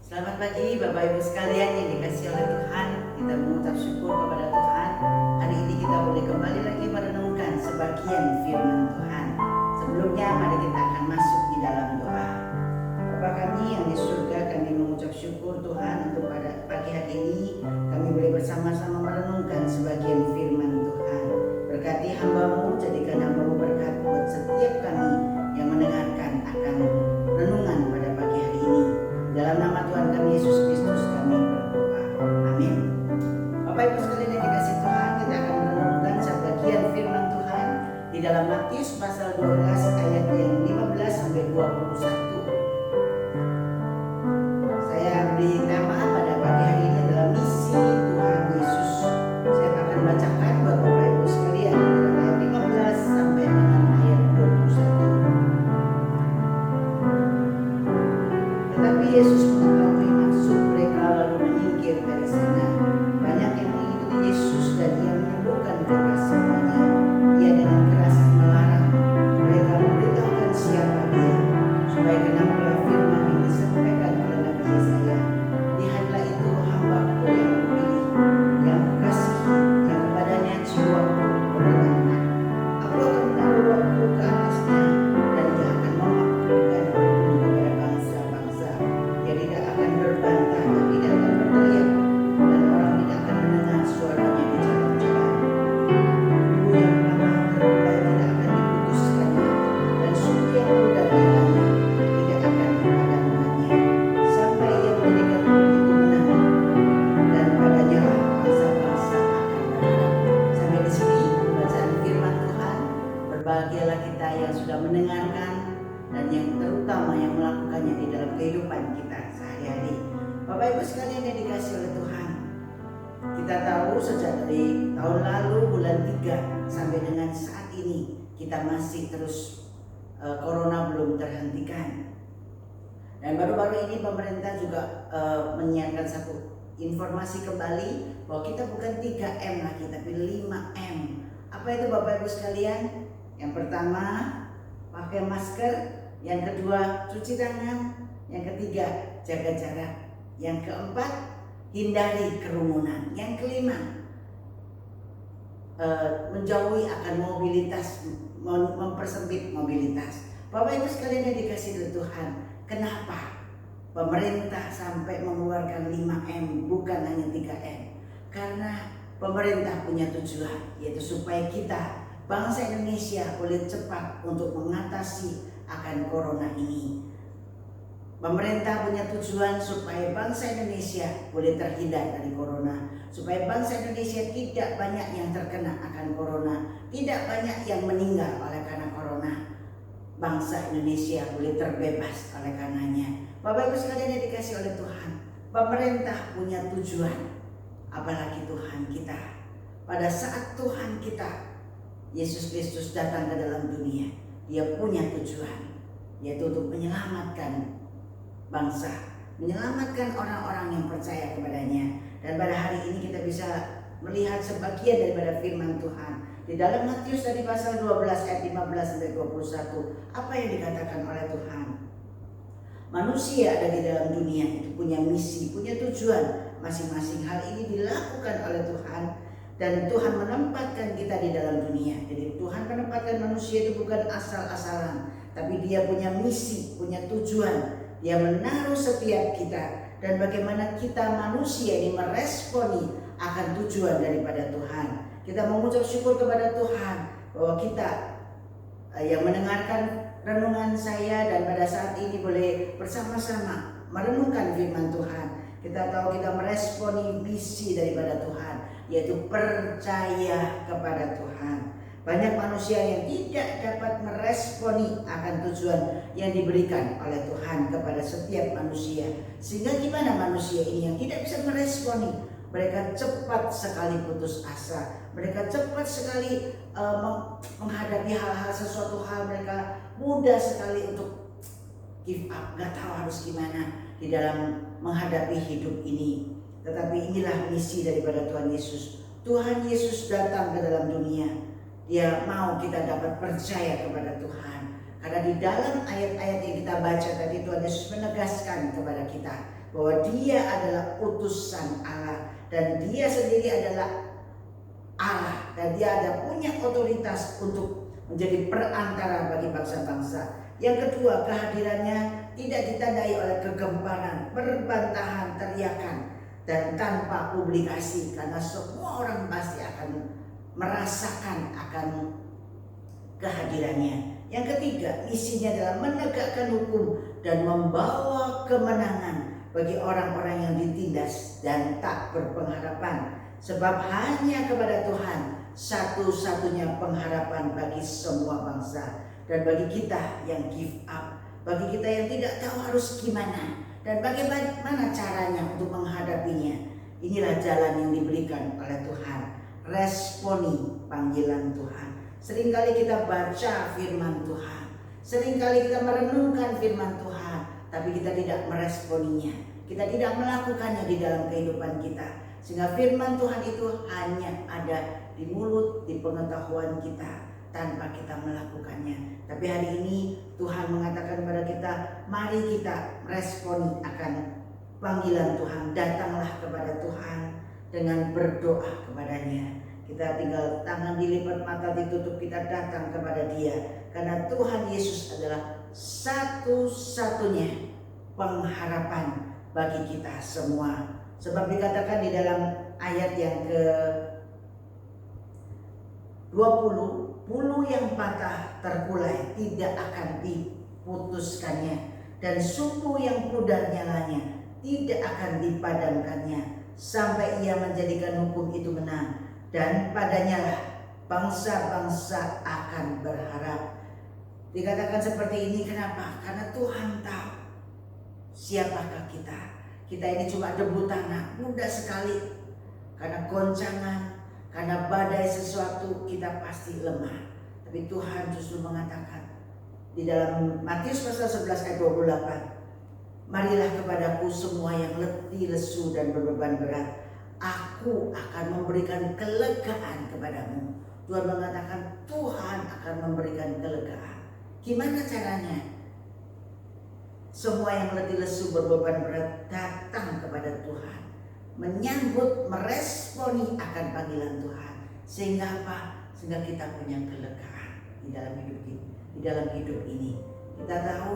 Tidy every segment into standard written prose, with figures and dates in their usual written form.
Selamat pagi Bapak Ibu sekalian yang dikasihi oleh Tuhan. Kita mengucap syukur kepada Tuhan. Hari ini kita boleh kembali lagi merenungkan sebagian firman Tuhan. Sebelumnya mari kita akan masuk di dalam doa. Bapa kami yang di surga, kami mengucap syukur Tuhan untuk pada pagi hari ini kami boleh bersama-sama merenungkan sebagian firman Tuhan. Berkati hamba-Mu, jadikan hamba-Mu berkat buat setiap kami yang mendengarkan akan renungan pada pagi hari ini. Dalam nama Tuhan kami Yesus Kristus kami berdoa. Amin. Bapak Ibu sekalian yang dikasihi Tuhan, kita akan merenungkan sebagian firman Tuhan di dalam Matius pasal 12 ayat yang 15 sampai 21. Saya beri nama pada pagi hari ini adalah misi Tuhan Yesus. Saya akan bacakan buat Bapak Ibu sekalian dari ayat 15 sampai dengan ayat 21. Tetapi Yesus mengetahui maksud mereka lalu menyingkir dari sana. Banyak yang mengikuti Yesus dan Ia menyembuhkan mereka semuanya. Ia dengan keras melarang mereka memberitahukan siapa Dia, supaya genaplah firman yang disampaikan oleh Nabi Yesaya. Lihatlah itu hamba-Ku yang kupilih, yang kukasihi, yang kepadanya jiwaku berkenan. Aku akan menaruh rohku ke atasnya, dan Ia akan memakmurkan kepada bangsa-bangsa. Dia tidak akan berbantah dan tidak akan berteriak, dan orang tidak akan mendengar suaranya di jalan-jalan. Ibu yang lama terbelah tidak akan diputuskannya, dan suku yang muda bilangnya tidak akan dipadamkannya, sampai Ia menjadikan bukit itu menang, dan padanya lah bangsa-bangsa akan berharap. Sampai di sini bacaan firman Tuhan. Berbahagialah kita yang sudah mendengarkan dan yang terutama yang melakukannya di dalam kehidupan kita sehari-hari. Bapak Ibu sekalian yang dikasihi oleh Tuhan, kita tahu sejak dari tahun lalu bulan 3 sampai dengan saat ini kita masih terus corona belum terhentikan. Dan baru-baru ini pemerintah juga menyiarkan satu informasi kembali bahwa kita bukan 3M lagi tapi 5M. Apa itu Bapak Ibu sekalian? Yang pertama, pakai masker. Yang kedua, cuci tangan. Yang ketiga, jaga jarak. Yang keempat, hindari kerumunan. Yang kelima, menjauhi akan mobilitas, mempersempit mobilitas. Bapak Ibu sekalian yang dikasihi oleh Tuhan, kenapa pemerintah sampai mengeluarkan 5M bukan hanya 3M? Karena pemerintah punya tujuan, yaitu supaya kita bangsa Indonesia boleh cepat untuk mengatasi akan corona ini. Pemerintah punya tujuan supaya bangsa Indonesia boleh terhindar dari corona, supaya bangsa Indonesia tidak banyak yang terkena akan corona, tidak banyak yang meninggal oleh karena corona. Bangsa Indonesia boleh terbebas oleh karenanya. Bapak Ibu sekalian yang dikasihi oleh Tuhan, pemerintah punya tujuan, apalagi Tuhan kita. Pada saat Tuhan kita Yesus Kristus datang ke dalam dunia, Dia punya tujuan, yaitu untuk menyelamatkan bangsa, menyelamatkan orang-orang yang percaya kepadanya. Dan pada hari ini kita bisa melihat sebagian daripada firman Tuhan di dalam Matius tadi pasal 12 ayat 15 sampai 21. Apa yang dikatakan oleh Tuhan? Manusia ada di dalam dunia itu punya misi, punya tujuan masing-masing. Hal ini dilakukan oleh Tuhan. Dan Tuhan menempatkan kita di dalam dunia. Jadi Tuhan menempatkan manusia itu bukan asal-asalan, tapi Dia punya misi, punya tujuan. Dia menaruh setiap kita. Dan bagaimana kita manusia ini meresponi akan tujuan daripada Tuhan. Kita mengucap syukur kepada Tuhan bahwa kita yang mendengarkan renungan saya dan pada saat ini boleh bersama-sama merenungkan firman Tuhan. Kita tahu kita meresponi misi daripada Tuhan, yaitu percaya kepada Tuhan. Banyak manusia yang tidak dapat meresponi akan tujuan yang diberikan oleh Tuhan kepada setiap manusia. Sehingga gimana manusia ini yang tidak bisa meresponi? Mereka cepat sekali putus asa. Mereka cepat sekali menghadapi hal-hal, sesuatu hal mereka mudah sekali untuk give up, gak tahu harus gimana di dalam menghadapi hidup ini. Tetapi inilah misi daripada Tuhan Yesus. Tuhan Yesus datang ke dalam dunia. Dia mau kita dapat percaya kepada Tuhan. Karena di dalam ayat-ayat yang kita baca tadi, Tuhan Yesus menegaskan kepada kita bahwa Dia adalah utusan Allah dan Dia sendiri adalah Allah, dan Dia ada punya otoritas untuk menjadi perantara bagi bangsa-bangsa. Yang kedua, kehadirannya tidak ditandai oleh kegemparan, perbantahan, teriakan, dan tanpa publikasi, karena semua orang pasti akan merasakan akan kehadirannya. Yang ketiga, misinya adalah menegakkan hukum dan membawa kemenangan bagi orang-orang yang ditindas dan tak berpengharapan. Sebab hanya kepada Tuhan satu-satunya pengharapan bagi semua bangsa. Dan bagi kita yang give up, bagi kita yang tidak tahu harus gimana dan bagaimana caranya untuk menghadapinya, inilah jalan yang diberikan oleh Tuhan. Responi panggilan Tuhan. Seringkali kita baca firman Tuhan, seringkali kita merenungkan firman Tuhan, tapi kita tidak meresponinya, kita tidak melakukannya di dalam kehidupan kita. Sehingga firman Tuhan itu hanya ada di mulut, di pengetahuan kita, tanpa kita melakukannya. Tapi hari ini Tuhan mengatakan kepada kita, mari kita responi akan panggilan Tuhan. Datanglah kepada Tuhan dengan berdoa kepadanya. Kita tinggal tangan dilipat, mata ditutup, kita datang kepada Dia. Karena Tuhan Yesus adalah satu-satunya pengharapan bagi kita semua. Sebab dikatakan di dalam ayat yang ke-20, bulu yang patah terkulai tidak akan diputuskannya, dan sumbu yang pudar nyalanya tidak akan dipadamkannya, sampai Ia menjadikan hukum itu menang, dan padanya lah bangsa-bangsa akan berharap. Dikatakan seperti ini kenapa? Karena Tuhan tahu siapakah kita. Kita ini cuma debu tanah, mudah sekali karena goncangan, karena badai sesuatu kita pasti lemah. Tapi Tuhan justru mengatakan di dalam Matius pasal 11 ayat 28, marilah kepadaku semua yang letih, lesu dan berbeban berat, aku akan memberikan kelegaan kepadamu. Tuhan mengatakan Tuhan akan memberikan kelegaan. Gimana caranya? Semua yang letih lesu berbeban berat datang kepada Tuhan, menyambut, meresponi akan panggilan Tuhan. Sehingga apa? Sehingga kita punya kelegaan di dalam hidup ini. Di dalam hidup ini kita tahu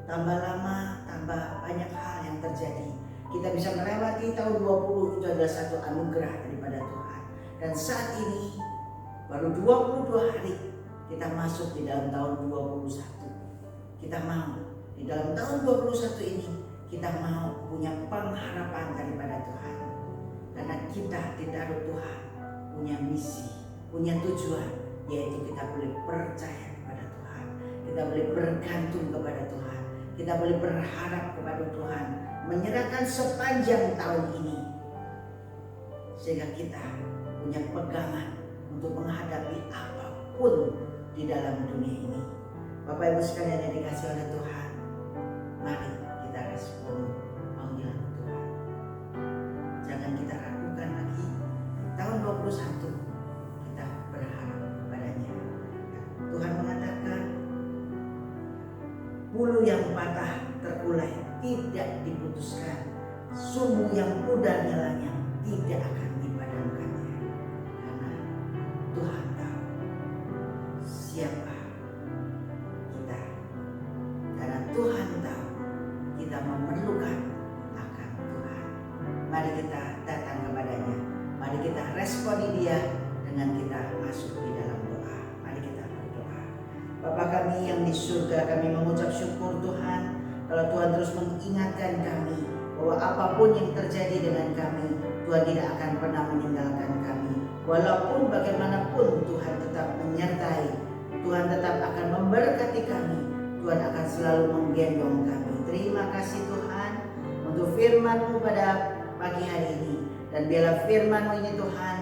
tambah lama tambah banyak hal yang terjadi. Kita bisa melewati tahun 20 itu adalah satu anugerah daripada Tuhan. Dan saat ini baru 22 hari kita masuk di dalam tahun 21. Kita mau di dalam tahun 21 ini kita mau punya pengharapan daripada Tuhan. Karena kita ditaruh Tuhan punya misi, punya tujuan, yaitu kita boleh percaya kepada Tuhan, kita boleh bergantung kepada Tuhan, kita boleh berharap kepada Tuhan, menyerahkan sepanjang tahun ini, sehingga kita punya pegangan untuk menghadapi apapun di dalam dunia ini. Bapak Ibu sekalian yang dikasihi oleh Tuhan, mari kita respon panggilan Tuhan. Jangan kita ragukan lagi. Tahun 21 kita berharap kepadanya. Tuhan mengatakan bulu yang patah terkulai tidak diputuskan, sumbu yang pudar nyalanya tidak akan dipadamkannya. Karena Tuhan tahu siapa kita. Karena Tuhan tahu kita memerlukan akan Tuhan. Mari kita datang kepadanya. Mari kita responi Dia dengan kita masuk di dalam doa. Mari kita berdoa. Bapa kami yang di surga, kami mengucap syukur Tuhan kalau Tuhan terus mengingatkan kami bahwa apapun yang terjadi dengan kami, Tuhan tidak akan pernah meninggalkan kami. Walaupun bagaimanapun Tuhan tetap menyertai, Tuhan tetap akan memberkati kami, Tuhan akan selalu menggendong kami. Terima kasih Tuhan untuk firman-Mu pada pagi hari ini. Dan biarlah firman-Mu ini Tuhan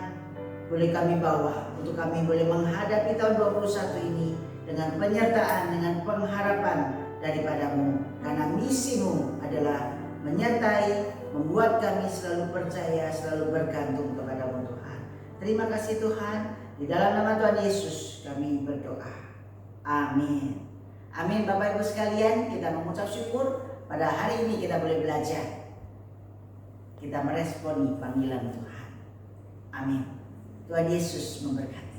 boleh kami bawa untuk kami boleh menghadapi tahun 21 ini dengan penyertaan, dengan pengharapan daripada-Mu. Karena misi-Mu adalah menyertai, membuat kami selalu percaya, selalu bergantung kepada-Mu Tuhan. Terima kasih Tuhan. Di dalam nama Tuhan Yesus kami berdoa. Amin. Amin. Bapak Ibu sekalian, kita mengucap syukur pada hari ini kita boleh belajar. Kita meresponi panggilan Tuhan. Amin. Tuhan Yesus memberkati.